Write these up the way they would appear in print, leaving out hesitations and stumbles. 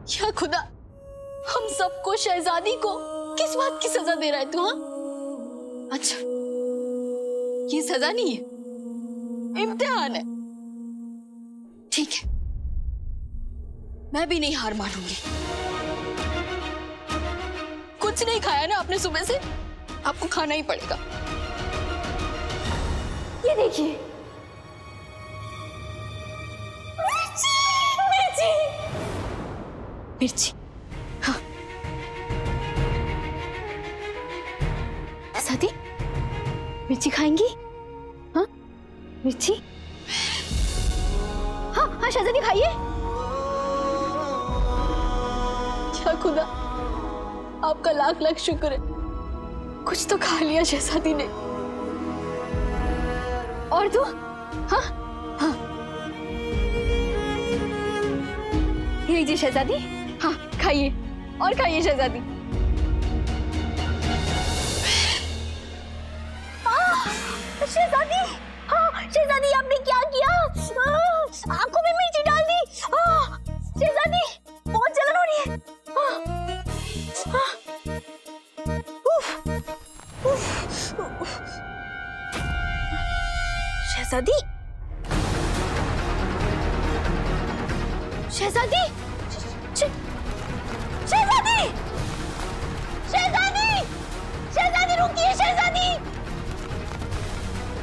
या खुदा, हम सबको, शहजादी को किस बात की सजा दे रहा है तू? हाँ, अच्छा ये सजा नहीं है, इम्तिहान है। ठीक है, मैं भी नहीं हार मानूंगी। कुछ नहीं खाया ना आपने सुबह से, आपको खाना ही पड़ेगा। ये देखिए, मिर्ची, मिर्ची। हाँ, साथी मिर्ची खाएंगी? हाँ, मिर्ची। हाँ हाँ शहजादी खाइए। क्या खुदा, आपका लाख लाख शुक्र है, कुछ तो खा लिया शहजादी ने। और तू? हाँ हाँ, ये लीजिए शहजादी। हाँ खाइए, और खाइए शहजादी। शहजादी, हाँ शहजादी, आपने क्या किया? आंखों में मिर्ची डाल दी। शहजादी, बहुत जलन हो रही है। शहजादी, शहजादी, शहजादी, शहजादी, शहजादी रुकिए, शहजादी,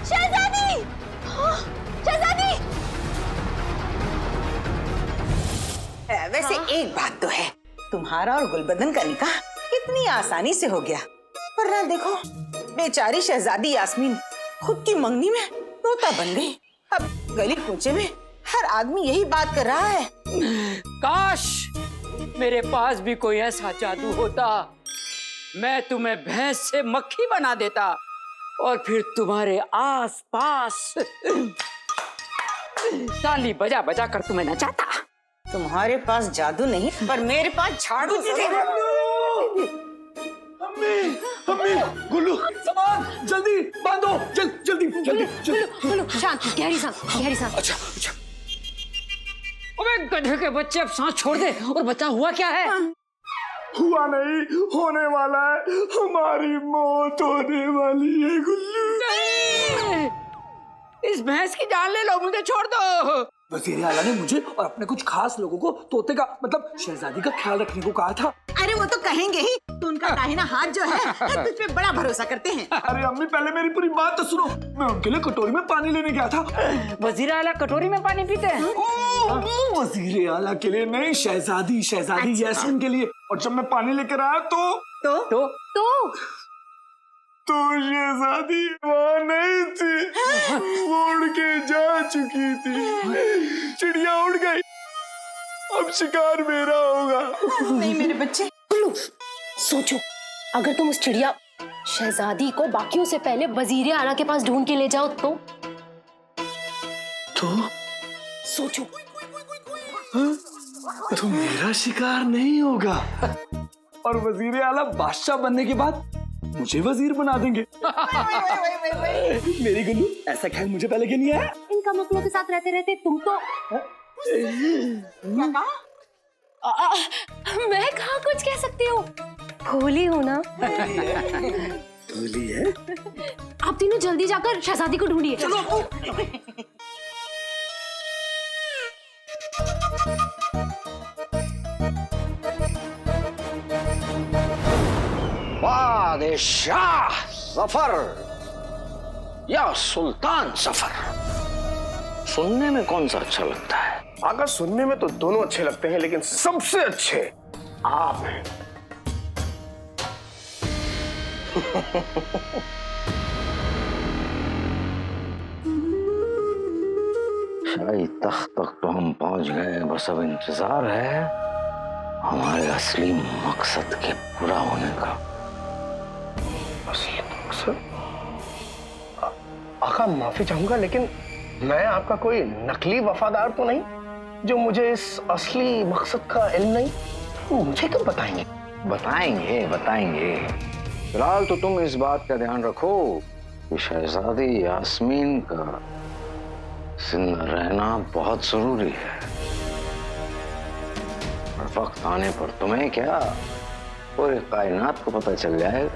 शहजादी, शहजादी। वैसे एक बात तो है, तुम्हारा और गुलबदन का निकाह कितनी आसानी से हो गया। पर ना देखो, बेचारी शहजादी यास्मीन खुद की मंगनी में तोता बन गई। अब गली कूचे में हर आदमी यही बात कर रहा है। काश मेरे पास भी कोई ऐसा जादू होता, मैं तुम्हें भैंस से मक्खी बना देता और फिर तुम्हारे आस पास ताली बजा बजा कर तुम्हें नचाता। तुम्हारे पास जादू नहीं, पर मेरे पास झाड़ू। अम्मी, गुल्लू, सामान जल्दी बांधो, जल्दी। गुल्लू, शांत, गहरी सांस, गहरी सांस। अच्छा। अबे गधे के बच्चे, अब सांस छोड़ दे और बता हुआ क्या है? हुआ नहीं, होने वाला है, हमारी मौत होने वाली है गुल्लू। नहीं, इस भैंस की जान ले लो, मुझे छोड़ दो। वज़ीर आला ने मुझे और अपने कुछ खास लोगों को तोते का मतलब शहजादी का ख्याल रखने को कहा था। अरे वो तो कहेंगे ही, तो उनका दाहिना हाथ जो है तुझ पे बड़ा भरोसा करते हैं। अरे अम्मी, पहले मेरी पूरी बात तो सुनो। मैं उनके लिए कटोरी में पानी लेने गया था। वज़ीर आला कटोरी में पानी पीते हैं? वज़ीर आला के लिए नहीं, शहजादी यास्मीन के लिए। और जब मैं पानी लेकर आया तो शहजादी वहाँ नहीं थी, उड़ के जा चुकी थी। चिड़िया उड़ गई, अब शिकार मेरा होगा। नहीं मेरे बच्चे। सोचो, अगर तुम उस चिड़िया शहजादी को बाकियों से पहले वजीर आला के पास ढूंढ के ले जाओ तो सोचो। तो मेरा शिकार नहीं होगा और वजीर आला बादशाह बनने के बाद मुझे वजीर बना देंगे। मेरी गुल्लू, ऐसा ख्याल मुझे पहले क्यों नहीं आया? इन कमकलों के साथ रहते रहते तुम तो मैं कहाँ कुछ कह सकती हूँ, भोली हूँ ना। भोली है? आप तीनों जल्दी जाकर शहजादी को ढूंढिए। बादशाह जफर या सुल्तान जफर, सुनने में कौन सा अच्छा लगता है? आका, सुनने में तो दोनों अच्छे लगते हैं, लेकिन सबसे अच्छे आप हैं। शाही तख्त तक तो हम पहुंच गए, बस अब इंतजार है हमारे असली मकसद के पूरा होने का। असली मकसद? आका, माफी चाहूंगा, लेकिन मैं आपका कोई नकली वफादार तो नहीं जो मुझे इस असली मकसद का इल्म नहीं। मुझे क्यों बताएंगे? बताएंगे। फिलहाल तो तुम इस बात का ध्यान रखो कि शहजादी यास्मीन का जिंदा रहना बहुत जरूरी है, और वक्त आने पर तुम्हें क्या, पूरे कायनात को पता चल जाएगा।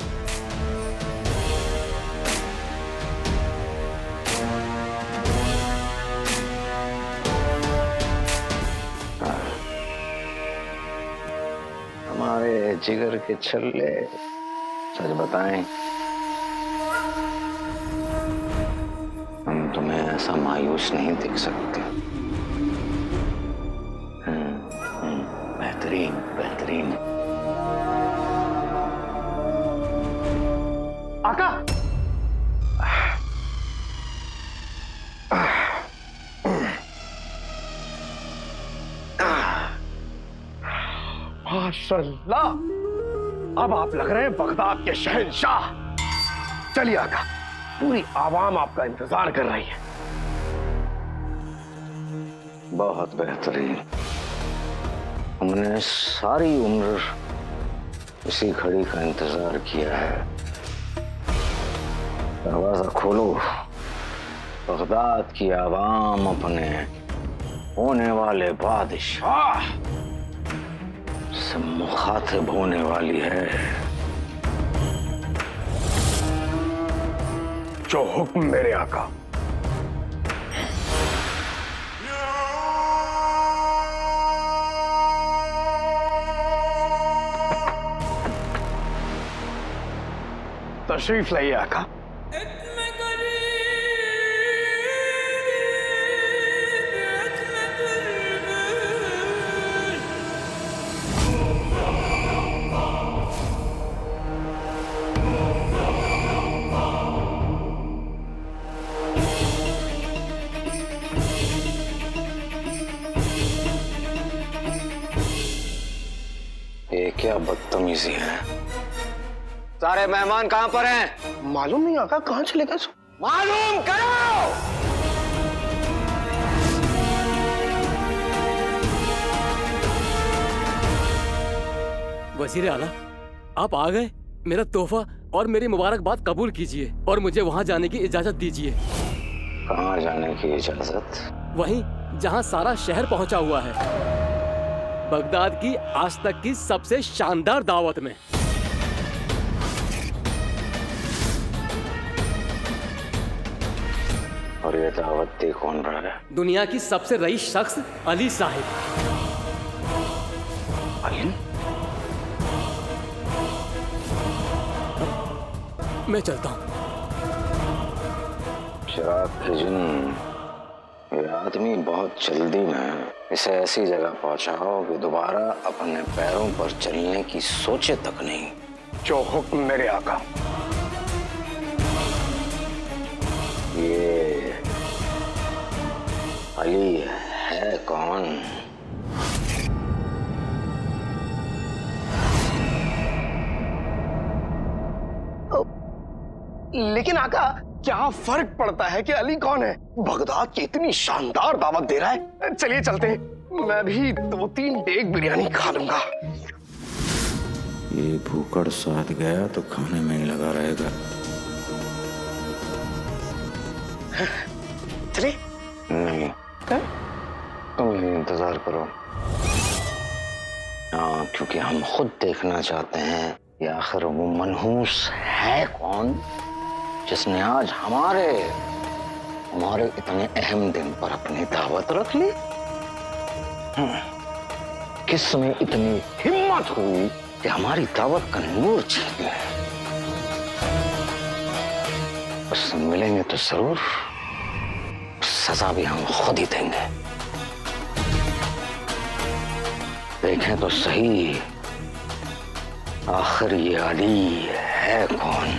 हमारे जिगर के छल्ले, सच बताएं, हम तुम्हें ऐसा मायूस नहीं देख सकते। बेहतरीन बेहतरीन। आका, माशाल्लाह, अब आप लग रहे हैं बगदाद के शहंशाह। चलिए आका, पूरी आवाम आपका इंतजार कर रही है। बहुत बेहतरीन। हमने सारी उम्र इसी घड़ी का इंतजार किया है। दरवाजा खोलो, बगदाद की आवाम अपने होने वाले बादशाह से मुखातिब होने वाली है। जो हुक्म मेरे आका। तशरीफ लाइए आका। ये क्या बदतमीजी है? सारे मेहमान कहां पर हैं? मालूम नहीं आका, कहां चले गए? मालूम करो। वजीर आला, आप आ गए। मेरा तोहफा और मेरी मुबारकबाद कबूल कीजिए और मुझे वहाँ जाने की इजाजत दीजिए। कहां जाने की इजाजत? वहीं जहाँ सारा शहर पहुँचा हुआ है, बगदाद की आज तक की सबसे शानदार दावत में। और ये दावत दे कौन रहा है? दुनिया की सबसे रईस शख्स अली साहिब। अली? मैं चलता हूँ। शराब के जिन, ये आदमी बहुत जल्दी में है। इसे ऐसी जगह पहुंचाओ कि दोबारा अपने पैरों पर चलने की सोचे तक नहीं। जो हुक्म मेरे आका। ये अली है कौन? लेकिन आका, क्या फर्क पड़ता है कि अली कौन है? बगदाद की इतनी शानदार दावत दे रहा है। चलिए चलते हैं, मैं भी 2-3 डेग बिरयानी खा लूंगा। ये भूखड़ साथ गया तो खाने में ही लगा रहेगा। चलिए। नहीं, तुम यही इंतजार करो। हाँ, क्योंकि हम खुद देखना चाहते हैं कि आखिर वो मनहूस है कौन जिसने आज हमारे इतने अहम दिन पर अपनी दावत रख ली। किसमें इतनी हिम्मत हुई कि हमारी दावत का नूर छीन ले। उससे मिलेंगे तो जरूर, सजा भी हम खुद ही देंगे। देखें तो सही, आखिर ये अली है कौन?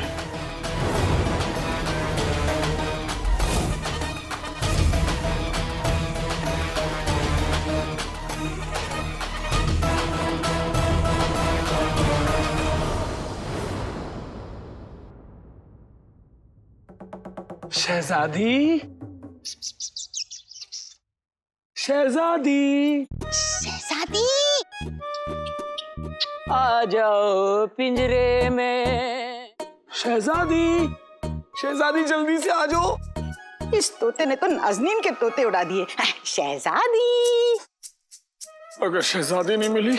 शहजादी, शहजादी, शहजादी, आ जाओ पिंजरे में। शहजादी, शहजादी जल्दी से आ जाओ। इस तोते ने तो नाज़नीन के तोते उड़ा दिए। शहजादी, अगर शहजादी नहीं मिली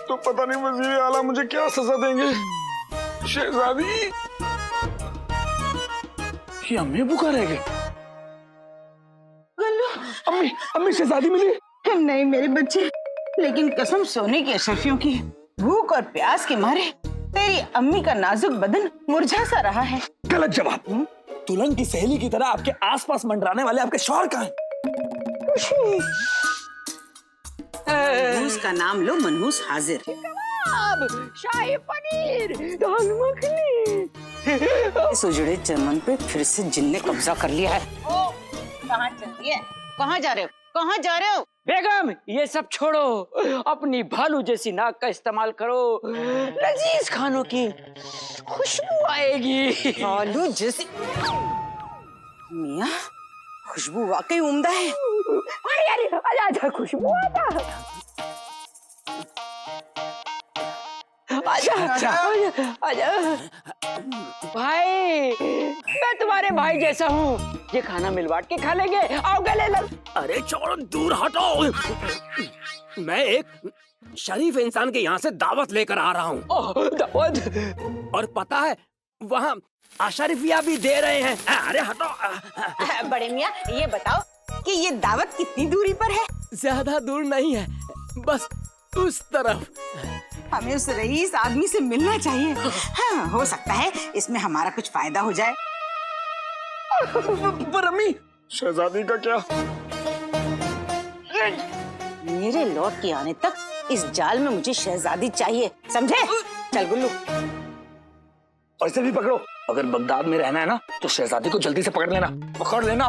तो पता नहीं वजीर आला मुझे क्या सजा देंगे। शहजादी, ये अम्मी पुकारेंगे। अम्मी, अम्मी शहजादी मिली। नहीं मेरे बच्चे, लेकिन कसम सोने की अशरफियों की, भूख और प्यास के मारे तेरी अम्मी का नाजुक बदन मुरझा सा रहा है। गलत जवाब। दुल्हन की सहेली की तरह आपके आसपास मंडराने वाले आपके शौहर कहाँ हैं? मनहूस का नाम लो, मनहूस हाजिर। शाही पनीर, दाल मखनी। इस उजड़े चमन पे फिर से जिन ने कब्जा कर लिया है। ओ, कहाँ चल रही है? कहाँ जा रहे हो? कहाँ जा रहे हो? बेगम, ये सब छोड़ो, अपनी भालू जैसी नाक का इस्तेमाल करो, लजीज खानों की खुशबू आएगी। भालू जैसी? मियाँ, खुशबू वाकई उम्दा है। अरे अरे, आजा आजा, खुशबू आजा। आजा आजा आजा। भाई, मैं तुम्हारे भाई जैसा हूँ, ये खाना मिलवाट के खा लेंगे। आओ गले लग। अरे छोड़ो, दूर हटो। मैं एक शरीफ इंसान के यहाँ से दावत लेकर आ रहा हूँ। दावत? और पता है, वहाँ अशरफिया भी दे रहे हैं। अरे हटो। बड़े मियाँ, ये बताओ कि ये दावत कितनी दूरी पर है? ज्यादा दूर नहीं है, बस उस तरफ। हमें उस रईस आदमी से मिलना चाहिए। हाँ, हो सकता है इसमें हमारा कुछ फायदा हो जाए। पर अम्मी, शहजादी का क्या? मेरे लौट के आने तक इस जाल में मुझे शहजादी चाहिए, समझे? चल गुल्लू। और इसे भी पकड़ो। अगर बगदाद में रहना है ना, तो शहजादी को जल्दी से पकड़ लेना। पकड़ लेना।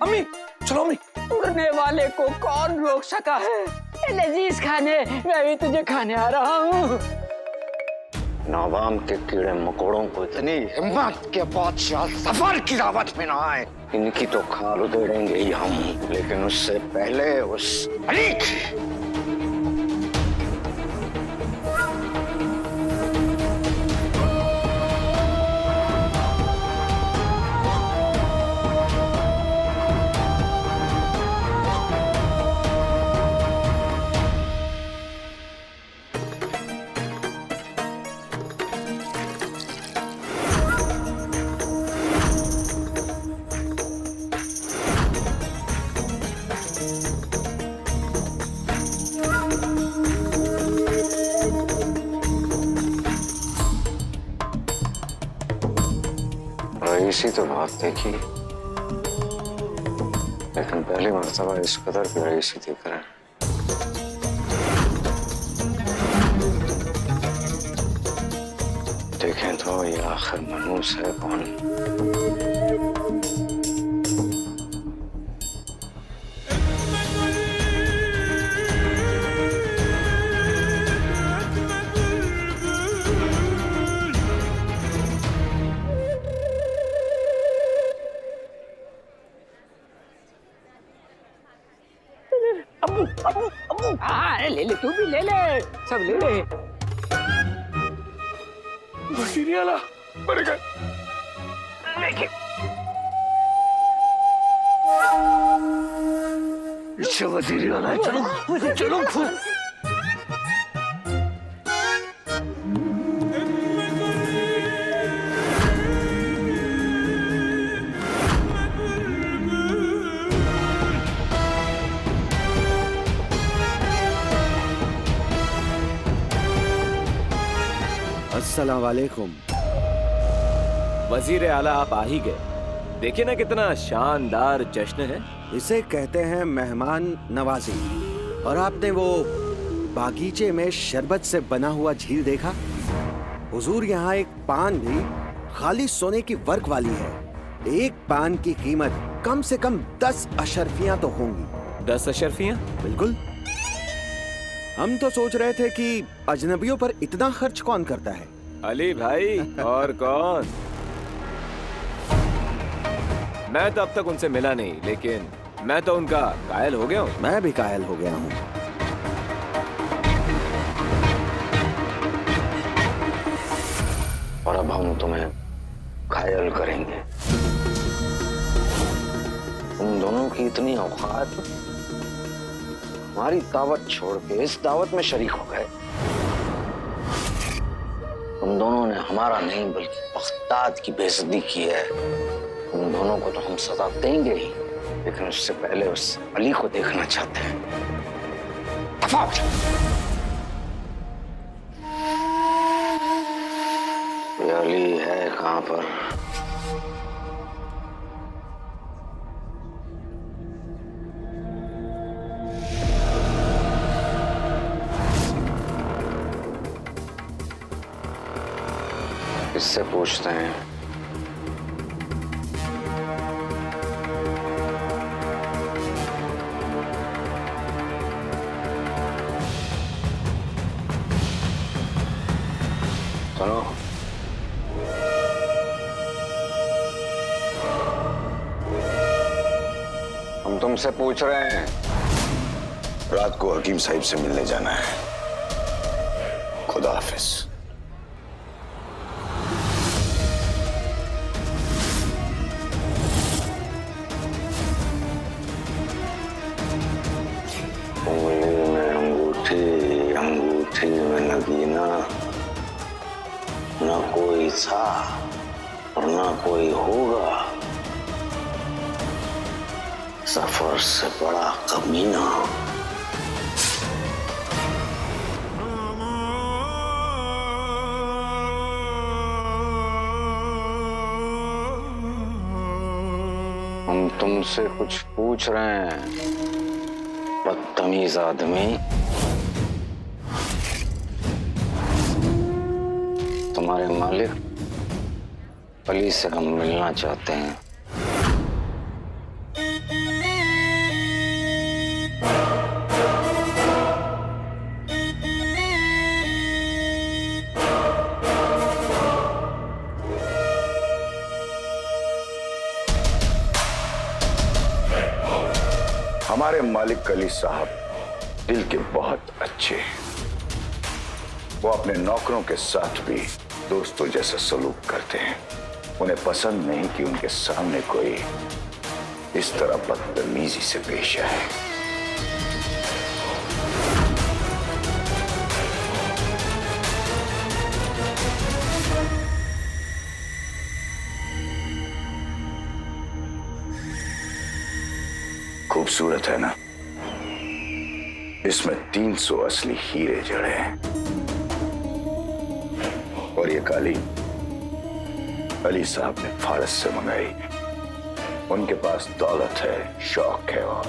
अम्मी, चलो अम्मी। उड़ने वाले को कौन रोक सका है? ये लजीज खाने मैं भी तुझे खाने आ रहा हूँ। नवाम के कीड़े मकोड़ों को इतनी हिम्मत के बादशाह सफर की दावत में ना आए। इनकी तो खाल उधेड़ेंगे ही हम, लेकिन उससे पहले उस अली की। रईसी तो बहुत देखी, लेकिन पहली मर्तबा इस कदर की रईसी देख रहे हैं। देखें तो ये आखिर मनहूस है कौन? हाँ, ले ले, तू भी ले ले, सब ले ले। वजीर आला, मर गए। पीछे वजीर आला, चलो चलो खूब। अस्सलाम वालेकुम। वजीर आला, आप आ ही गए। देखिए ना कितना शानदार जश्न है। इसे कहते हैं मेहमान नवाजी। और आपने वो बागीचे में शरबत से बना हुआ झील देखा? हुजूर, यहाँ एक पान भी खाली सोने की वर्क वाली है। एक पान की कीमत कम से कम 10 अशरफियां तो होंगी। 10 अशरफियां? बिल्कुल। हम तो सोच रहे थे कि अजनबियों पर इतना खर्च कौन करता है। अली भाई, और कौन? मैं तो अब तक उनसे मिला नहीं, लेकिन मैं तो उनका कायल हो गया हूँ। मैं भी कायल हो गया हूँ। और अब हम तुम्हें घायल करेंगे। तुम दोनों की इतनी औकात, हमारी दावत छोड़ के इस दावत में शरीक हो गए। तुम दोनों ने हमारा नहीं बल्कि बगदाद की बेइज्जती की है। तुम दोनों को तो हम सजा देंगे ही, लेकिन उससे पहले उस अली को देखना चाहते हैं। दफा हो जाओ। ये अली है कहाँ पर? किससे पूछते हैं? सुनो, हम तुमसे पूछ रहे हैं। रात को हकीम साहिब से मिलने जाना है। खुदा हाफिज। उंगली में अंगूठी, अंगूठी में नगीना, ना कोई था और ना कोई होगा। सफर से बड़ा कमीना। हम तुमसे कुछ पूछ रहे हैं, बदतमीज आदमी। तुम्हारे मालिक अली से हम मिलना चाहते हैं। हमारे मालिक अली साहब दिल के बहुत अच्छे हैं। वो अपने नौकरों के साथ भी दोस्तों जैसा सलूक करते हैं। उन्हें पसंद नहीं कि उनके सामने कोई इस तरह बदतमीजी से पेश आए। खूबसूरत है ना? इसमें 300 असली हीरे जड़े हैं। और ये कालीन अली साहब ने फारस से मंगाई। उनके पास दौलत है, शौक है और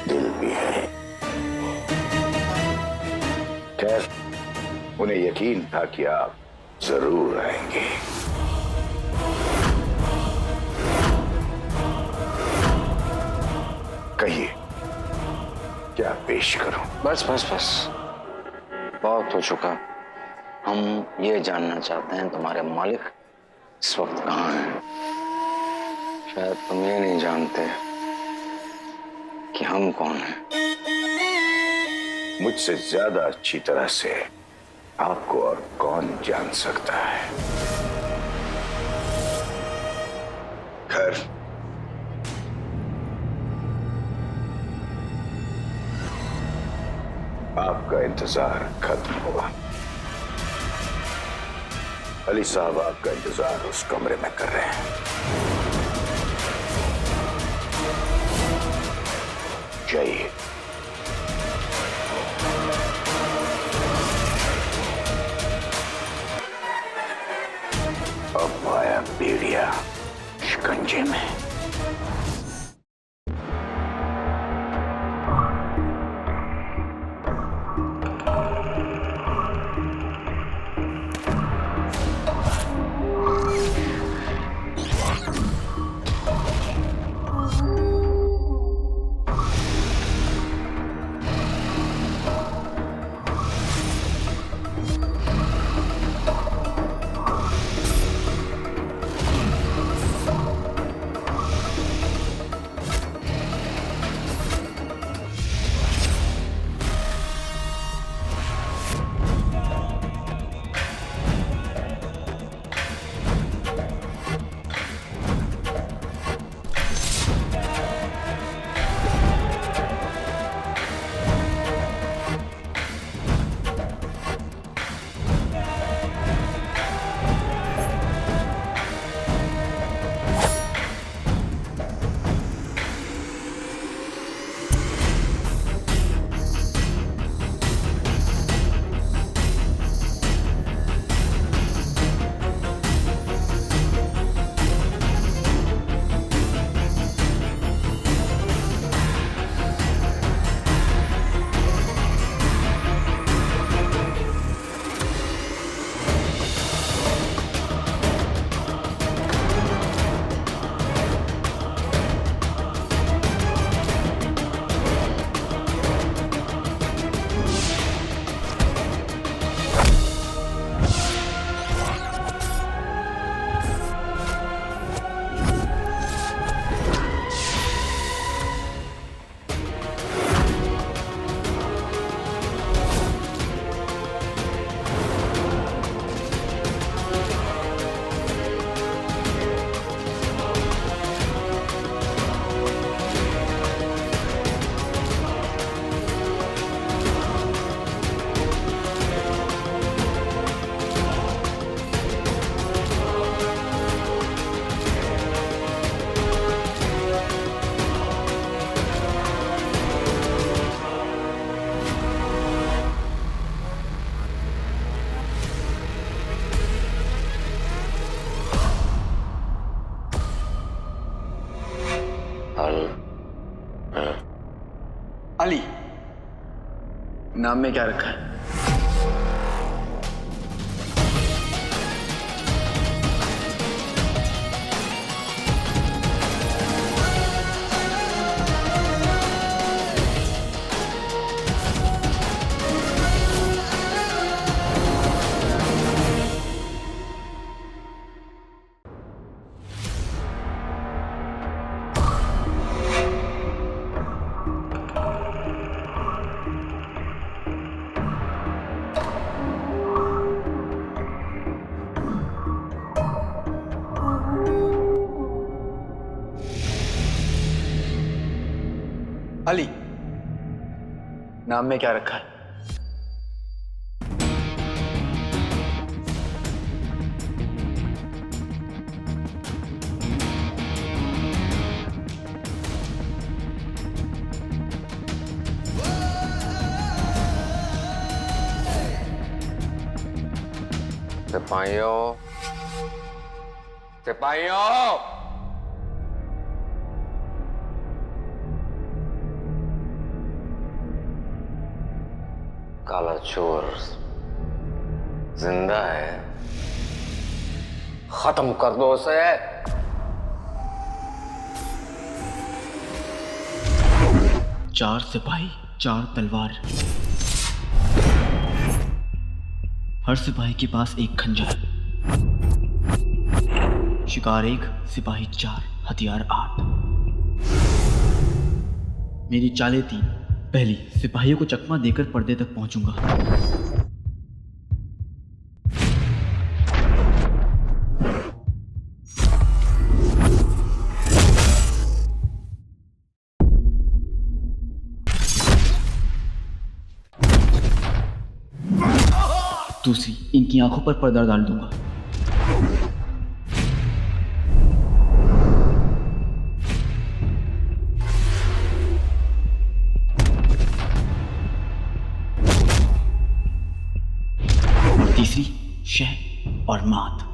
दिल भी है। खैर, उन्हें यकीन था कि आप जरूर आएंगे। कहिए, क्या पेश करूं? बस बस बस, बहुत हो चुका। हम ये जानना चाहते हैं तुम्हारे मालिक इस वक्त कहाँ हैं। शायद तुम ये नहीं जानते कि हम कौन हैं। मुझसे ज्यादा अच्छी तरह से आपको और कौन जान सकता है। खैर, आपका इंतजार खत्म हुआ। अली साहब आपका इंतजार उस कमरे में कर रहे हैं। जाइए। अब आया बेड़िया शिकंजे में। नाम में क्या रखा है? अली, नाम में क्या रखा है? सिपाहियों, सिपाहियों, काला चोर जिंदा है, खत्म कर दो उसे। 4 सिपाही 4 तलवार, हर सिपाही के पास एक खंजर, शिकार 1, सिपाही 4, हथियार 8। मेरी चालें 3। पहली, सिपाहियों को चकमा देकर पर्दे तक पहुंचूंगा। दूसरी, इनकी आंखों पर पर्दा डाल दूंगा। तीसरी, शह और मात।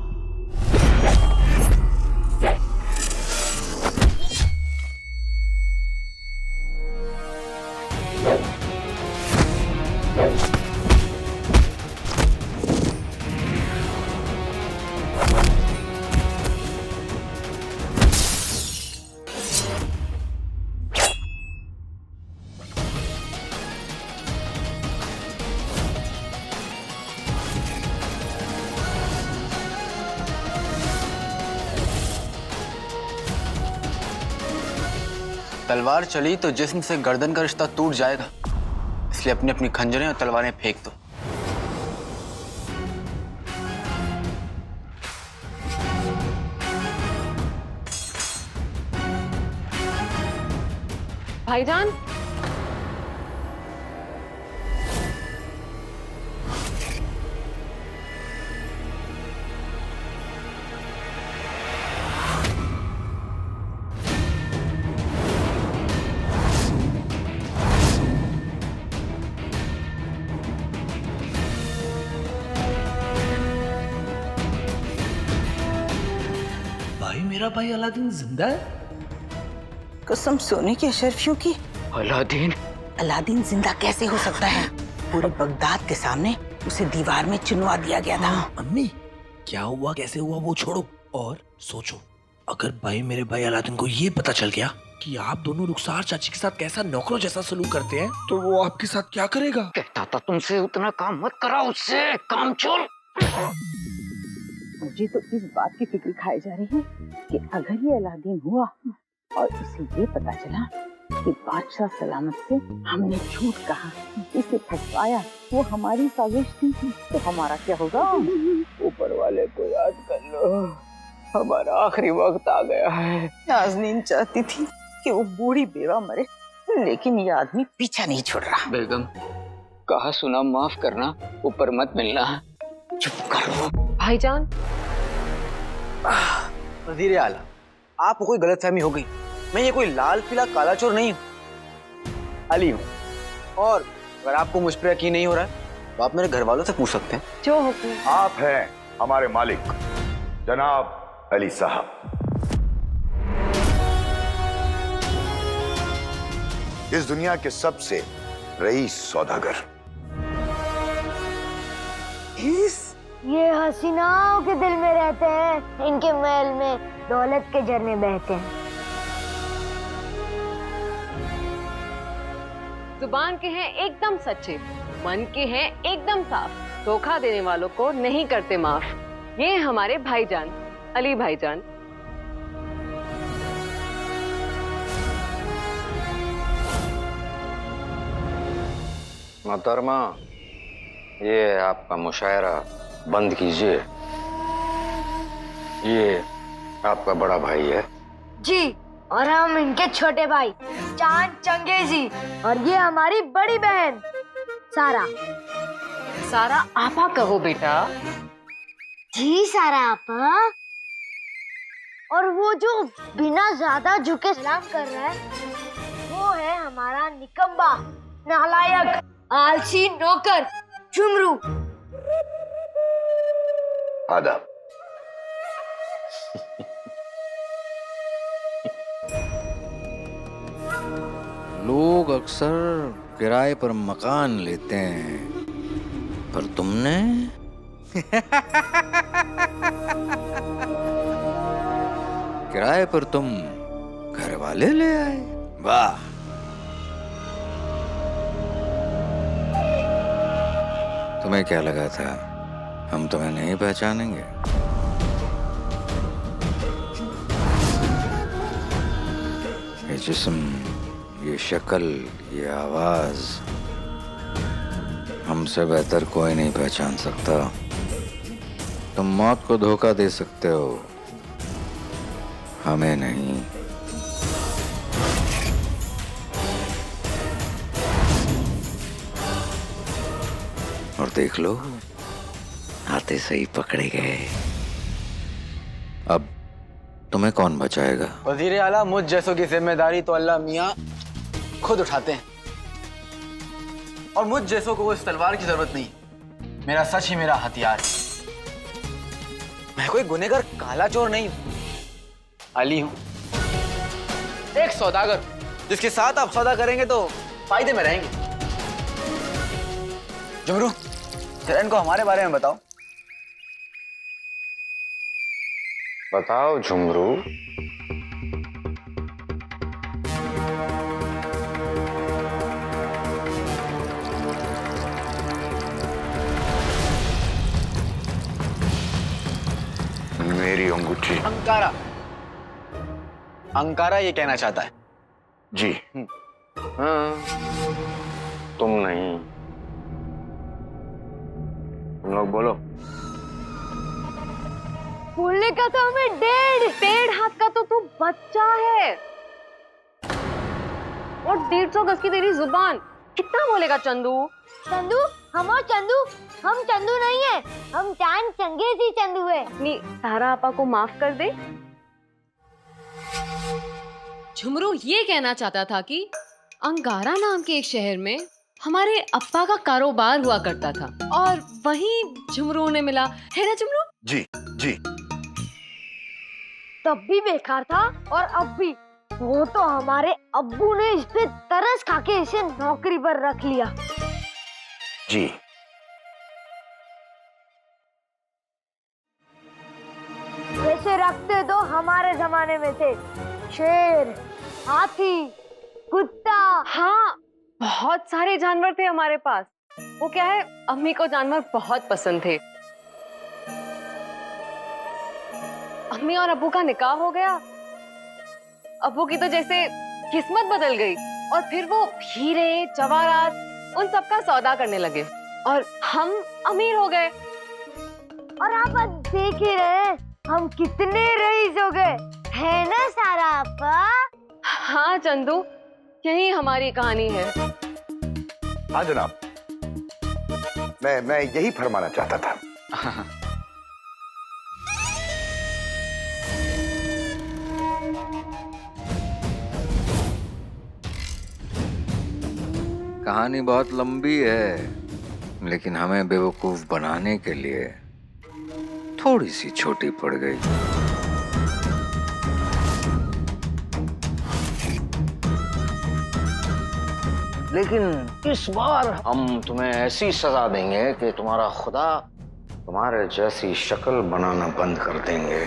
तलवार चली तो जिस्म से गर्दन का रिश्ता टूट जाएगा, इसलिए अपनी अपनी खंजरें और तलवारें फेंक दो। भाईजान, मेरा भाई अलादीन जिंदा है? कसम सोने की अशरफियों की, अलादीन? अलादीन जिंदा कैसे हो सकता है? पूरे बगदाद के सामने उसे दीवार में चुनवा दिया गया था। अम्मी, क्या हुआ कैसे हुआ वो छोड़ो और सोचो, अगर भाई मेरे भाई अलादीन को ये पता चल गया कि आप दोनों रुखसार चाची के साथ कैसा नौकरों जैसा सलूक करते हैं, तो वो आपके साथ क्या करेगा? कहता था तुमसे उतना काम मत कराओ, उससे काम चोर। मुझे तो इस बात की फिक्र खाई जा रही है कि अगर ये अलादीन हुआ और उसे ये पता चला कि बादशाह सलामत से हमने झूठ कहा, इसे फंसाया, वो हमारी साजिश थी, तो हमारा क्या होगा? ऊपर वाले को याद कर लो, हमारा आखिरी वक्त आ गया है। नाज़नीन चाहती थी कि वो बूढ़ी बेवा मरे, लेकिन ये आदमी पीछा नहीं छोड़ रहा। बेगम, कहा सुना माफ करना, ऊपर मत मिलना। चुप करो। भाईजान, वज़ीर आला, आपको कोई गलतफहमी हो गई। मैं ये कोई लाल पीला काला चोर नहीं हूँ, अली हूँ। और अगर आपको मुझ पर यकीन नहीं हो रहा है तो आप मेरे घर वालों से पूछ सकते हैं। जो हुक्म। आप हैं हमारे मालिक जनाब अली साहब। इस दुनिया के सबसे रईस सौदागर, ये हसीनाओं के दिल में रहते हैं, इनके महल में दौलत के झरने बहते हैं। जुबान के हैं एकदम सच्चे, मन के हैं एकदम साफ, धोखा देने वालों को नहीं करते माफ। ये हमारे भाईजान, अली भाईजान। मोहतरमा, ये आपका मुशायरा बंद कीजिए। ये आपका बड़ा भाई है जी, और हम इनके छोटे भाई चांद चंगेजी, और ये हमारी बड़ी बहन सारा। सारा आपा कहो बेटा। जी सारा आपा। और वो जो बिना ज्यादा झुके सलाम कर रहा है, वो है हमारा निकम्मा, नालायक, आलसी नौकर झुमरू। आदाब। लोग अक्सर किराए पर मकान लेते हैं, पर तुमने किराए पर तुम घर वाले ले आए। वाह! तुम्हें क्या लगा था हम तुम्हें नहीं पहचानेंगे? ये जिस्म, ये शक्ल, ये आवाज हमसे बेहतर कोई नहीं पहचान सकता। तुम मौत को धोखा दे सकते हो, हमें नहीं। और देख लो, आते सही पकड़े गए। अब तुम्हें कौन बचाएगा? वजीर आला, मुझ जैसों की जिम्मेदारी तो अल्लाह मियाँ खुद उठाते हैं, और मुझ जैसों को इस तलवार की जरूरत नहीं। मेरा सच ही मेरा हथियार है। मैं कोई गुनहगार काला चोर नहीं हूं, अली हूं, एक सौदागर जिसके साथ आप सौदा करेंगे तो फायदे में रहेंगे। जुमरू, जरा इनको हमारे बारे में बताओ। बताओ झुमरू। मेरी अंगूठी। अंकारा, अंकारा ये कहना चाहता है। जी। हाँ, तुम नहीं, तुम लोग बोलो। बोलने का तो हमें डेढ़ हाथ का तो तू बच्चा है, और 150 गज की तेरी जुबान। कितना बोलेगा चंदू? चंदू, हम और चंदू, हम चंदू नहीं है, हम चांद चंगेजी चंदू है। अपनी सारा आपा को माफ कर दे। झुमरू ये कहना चाहता था कि अंगारा नाम के एक शहर में हमारे अप्पा का कारोबार हुआ करता था, और वहीं झुमरू ने मिला, है ना झुमरू? जी जी। तब भी बेकार था और अब भी। वो तो हमारे अब्बू ने इस पे तरस खाके इसे नौकरी पर रख लिया। जी। वैसे रखते तो हमारे जमाने में थे शेर, हाथी, कुत्ता। हाँ, बहुत सारे जानवर थे हमारे पास। वो क्या है, अम्मी को जानवर बहुत पसंद थे। अम्मी और अब्बू का निकाह हो गया। अब्बू की तो जैसे किस्मत बदल गई, और फिर वो हीरे जवाहरात उन सब का सौदा करने लगे, और हम अमीर हो गए। और आप देख ही रहे हम कितने रईस हो गए, है ना सारा आपा? हाँ चंदू, यही हमारी कहानी है। हाँ जनाब, मैं यही फरमाना चाहता था। कहानी बहुत लंबी है, लेकिन हमें बेवकूफ बनाने के लिए थोड़ी सी छोटी पड़ गई। लेकिन इस बार हम तुम्हें ऐसी सजा देंगे कि तुम्हारा खुदा तुम्हारे जैसी शक्ल बनाना बंद कर देंगे।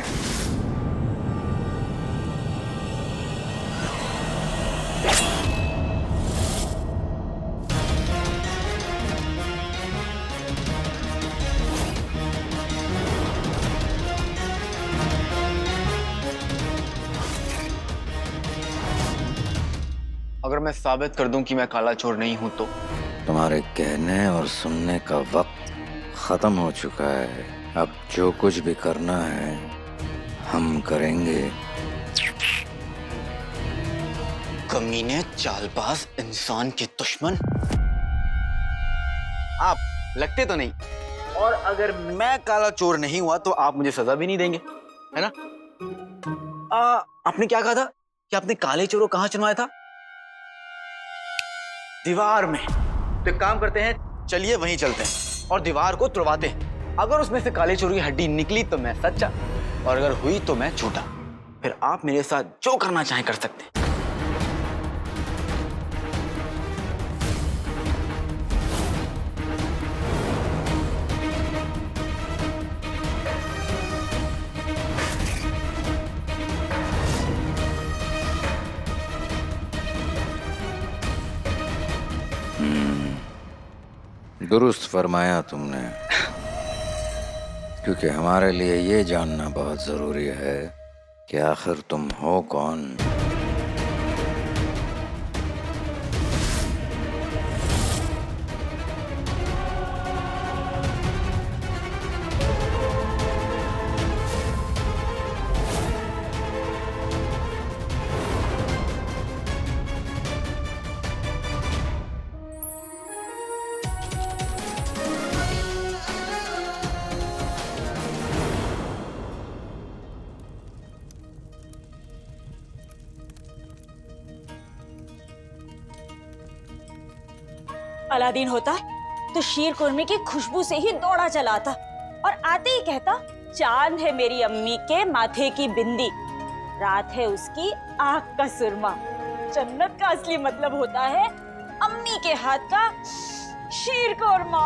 अगर मैं साबित कर दूं कि मैं काला चोर नहीं हूं तो? तुम्हारे कहने और सुनने का वक्त खत्म हो चुका है। अब जो कुछ भी करना है हम करेंगे। कमीने, चालबाज, इंसान के दुश्मन आप लगते तो नहीं। और अगर मैं काला चोर नहीं हुआ तो आप मुझे सजा भी नहीं देंगे, है ना? आपने क्या कहा था कि आपने काले चोर को कहां चुनवाया था? दीवार में। तो एक काम करते हैं, चलिए वहीं चलते हैं और दीवार को तोड़वाते हैं। अगर उसमें से काले चोर की हड्डी निकली तो मैं सच्चा, और अगर हुई तो मैं झूठा। फिर आप मेरे साथ जो करना चाहें कर सकते हैं। दुरुस्त फरमाया तुमने, क्योंकि हमारे लिए ये जानना बहुत जरूरी है कि आखिर तुम हो कौन। अलादीन होता तो शीर कुर्मी की खुशबू से ही दौड़ा चला आता और आते ही कहता, चांद है मेरी अम्मी के माथे की बिंदी, रात है उसकी आंख का सुरमा। जन्नत का असली मतलब होता है अम्मी के हाथ का शीर कुर्मा।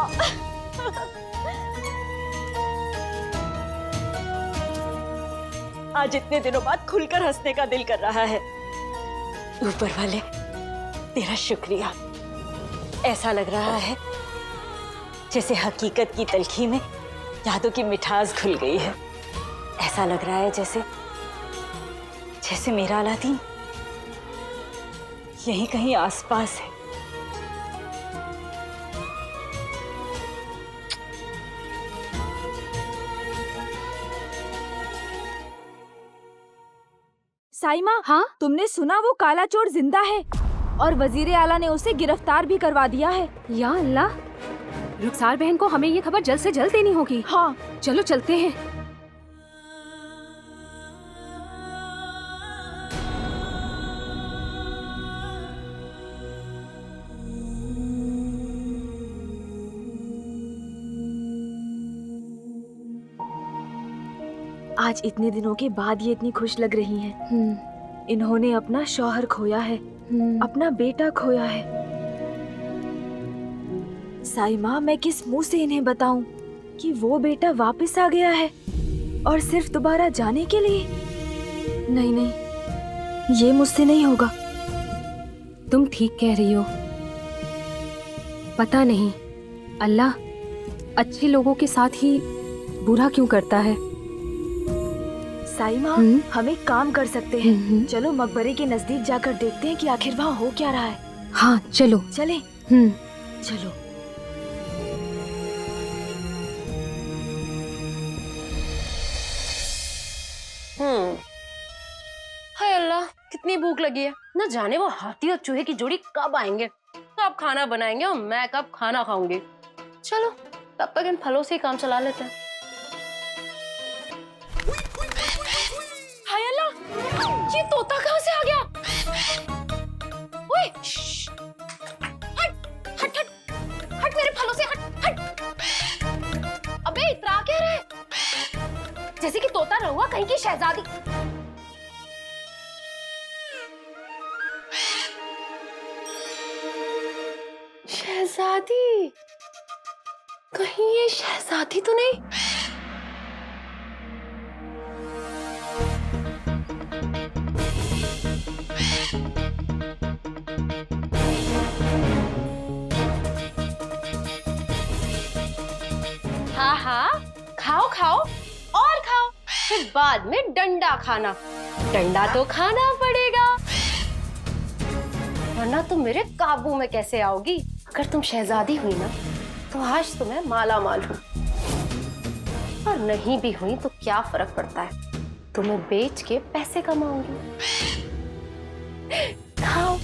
आज इतने दिनों बाद खुलकर हंसने का दिल कर रहा है। ऊपर वाले तेरा शुक्रिया। ऐसा लग रहा है जैसे हकीकत की तलखी में यादों की मिठास घुल गई है। ऐसा लग रहा है जैसे जैसे मेरा अलादीन यहीं कहीं आसपास है। साइमा, हाँ तुमने सुना वो काला चोर जिंदा है और वजीर आला ने उसे गिरफ्तार भी करवा दिया है। या अल्लाह, रुखसार बहन को हमें ये खबर जल्द से जल्द देनी होगी। हाँ चलो चलते हैं। आज इतने दिनों के बाद ये इतनी खुश लग रही हैं। इन्होंने अपना शौहर खोया है, अपना बेटा खोया है। साइमा, मैं किस मुंह से इन्हें बताऊं कि वो बेटा वापस आ गया है और सिर्फ दोबारा जाने के लिए? नहीं नहीं, ये मुझसे नहीं होगा। तुम ठीक कह रही हो। पता नहीं अल्लाह अच्छे लोगों के साथ ही बुरा क्यों करता है। साइमा, हम एक काम कर सकते हैं। चलो मकबरे के नजदीक जाकर देखते हैं कि आखिर वहाँ हो क्या रहा है। हाँ चलो। चले। चलो। हाय अल्लाह, कितनी भूख लगी है। न जाने वो हाथी और चूहे की जोड़ी कब आएंगे, कब खाना बनाएंगे और मैं कब खाना खाऊंगी। चलो तब तक इन फलों से ही काम चला लेते हैं। हाय अल्लाह, ये तोता कहाँ से आ गया? ओए, हट हट हट हट मेरे फलों से, हट हट। अबे इतरा क्या रहा है? जैसे कि तोता रहुआ कहीं की शहजादी। शहजादी, कहीं ये शहजादी तो नहीं? हाँ हाँ, खाओ खाओ और खाओ, फिर बाद में डंडा खाना। डंडा तो खाना पड़ेगा, वरना तुम मेरे काबू में कैसे आओगी? अगर तुम शहजादी हुई ना तो आज तुम्हें माला माल हूं, और नहीं भी हुई तो क्या फर्क पड़ता है, तुम्हें बेच के पैसे कमाऊंगी। खाओ।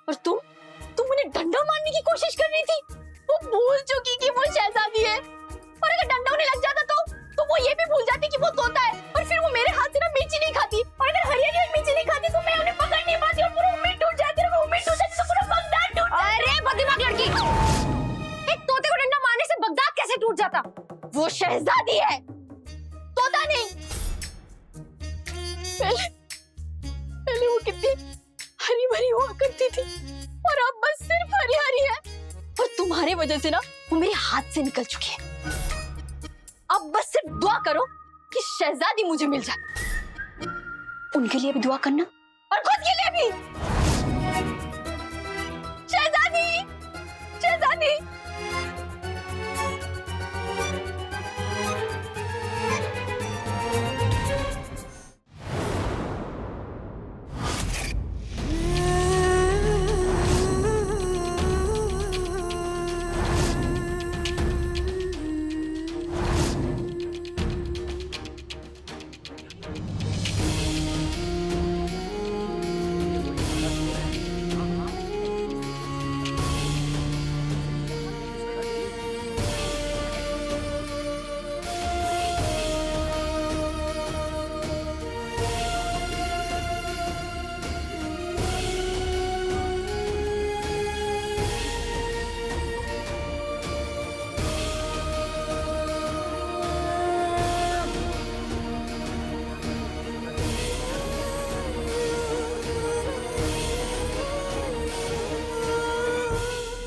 और तुम उन्हें डंडा मारने की कोशिश कर रही थी। वो भूल चुकी कि वो शहजादी है, और अगर डंडा उन्हें लग जाता तो वो ये भी भूल जाती कि वो तोता है, और फिर वो मेरे हाथ से ना मिर्ची नहीं खाती, और अगर हरियाली और मिर्ची नहीं खाती तो मैं उन्हें पकड़ नहीं पाती और पूरा उम्मीद टूट जाती, और उम्मीद टूट जाती तो पूरा बगदाद टूट जाता। अरे बददिमाग लड़की, एक तोते को डंडा मारने से बगदाद कैसे टूट जाता? वो शहजादी है, तोता नहीं। पहले वो कितनी हरी भरी हुआ करती थी, और अब बस सिर्फ हरी हरी है, और तुम्हारे वजह से ना वो मेरे हाथ से निकल चुकी है। अब बस सिर्फ दुआ करो कि शहजादी मुझे मिल जाए। उनके लिए भी दुआ करना और खुद के लिए भी। शहजादी, शहजादी।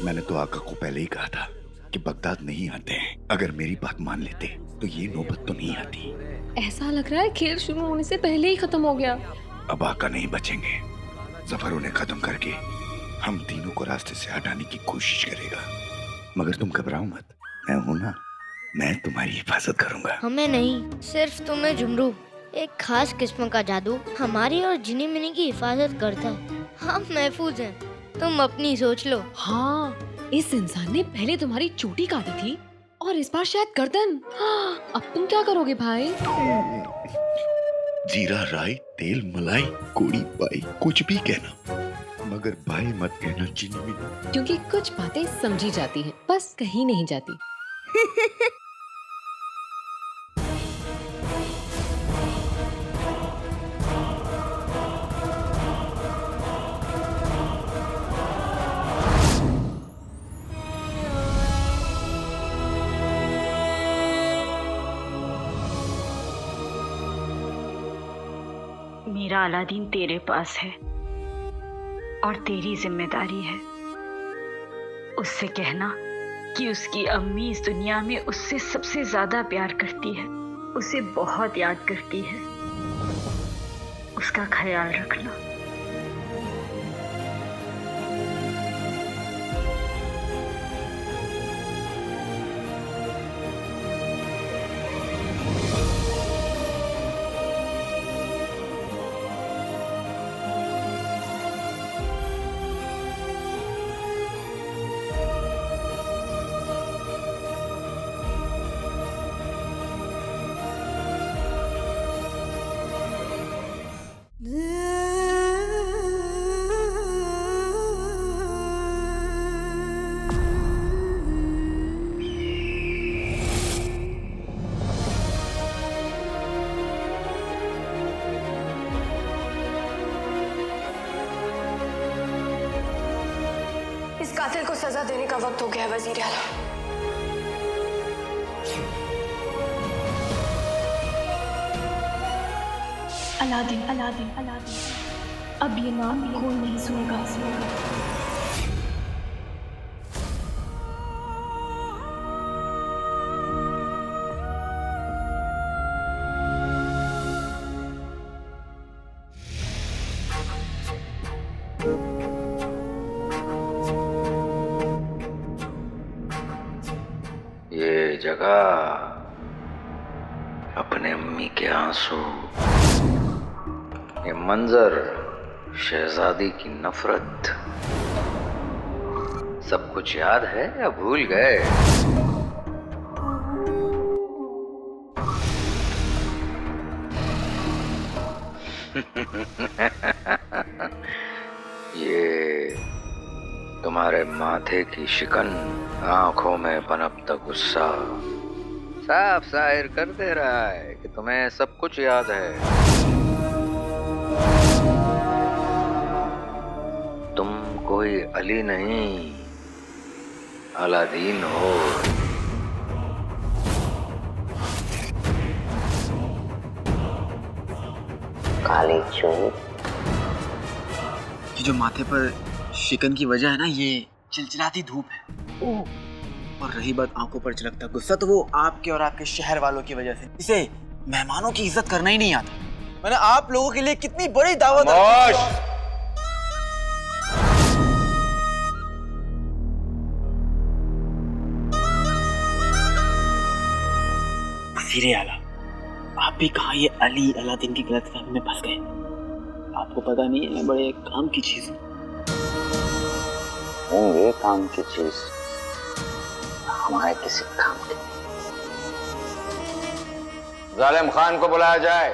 मैंने तो आका को पहले ही कहा था कि बगदाद नहीं आते हैं। अगर मेरी बात मान लेते तो ये नौबत तो नहीं आती। ऐसा लग रहा है खेल शुरू होने से पहले ही खत्म हो गया। अब आका नहीं बचेंगे। जफर उन्हें खत्म करके हम तीनों को रास्ते से हटाने की कोशिश करेगा। मगर तुम घबराओ मत, मैं हूं ना, मैं तुम्हारी हिफाजत करूंगा। हमें नहीं, सिर्फ तुम्हें जुमरू। एक खास किस्म का जादू हमारी और जिनी मिनी की हिफाजत करता है। हम महफूज हैं, तुम अपनी सोच लो। हाँ, इस इंसान ने पहले तुम्हारी चोटी काटी थी और इस बार शायद गर्दन। हाँ, अब तुम क्या करोगे भाई? जीरा राई तेल मलाई कोड़ी बाई कुछ भी कहना, मगर भाई मत कहना जिनी मिनी। क्योंकि कुछ बातें समझी जाती हैं, बस कहीं नहीं जाती। मेरा अलादीन तेरे पास है और तेरी जिम्मेदारी है। उससे कहना कि उसकी अम्मी इस दुनिया में उससे सबसे ज्यादा प्यार करती है, उसे बहुत याद करती है। उसका ख्याल रखना। कातिल को सजा देने का वक्त हो गया है वजीर आला। अलादीन अलादीन अलादीन, अब ये नाम कोई नहीं सुनेगा। ये जगह अपने अम्मी के आंसू, ये मंजर, शहजादी की नफरत, सब कुछ याद है या भूल गए? ये तुम्हारे माथे की शिकन, आंखों में पनपता गुस्सा साफ जाहिर कर दे रहा है कि तुम्हें सब कुछ याद है। तुम कोई अली नहीं, अलादीन हो। काली चूत। ये जो माथे पर शिकन की वजह है ना, ये चिलचिलाती धूप है। और रही बात आंखों पर चिलकता गुस्सा, तो वो आपके और आपके शहर वालों की वजह से। इसे मेहमानों की इज्जत करना ही नहीं आता। मैंने आप लोगों के लिए कितनी बड़ी दावत वज़ीर आला, आप भी कहा ये अली अलादीन की गलतफहमी में फंस गए। आपको पता नहीं है, बड़े काम की चीज होंगे काम की चीज, हमारे किसी काम की। जालिम खान को बुलाया जाए।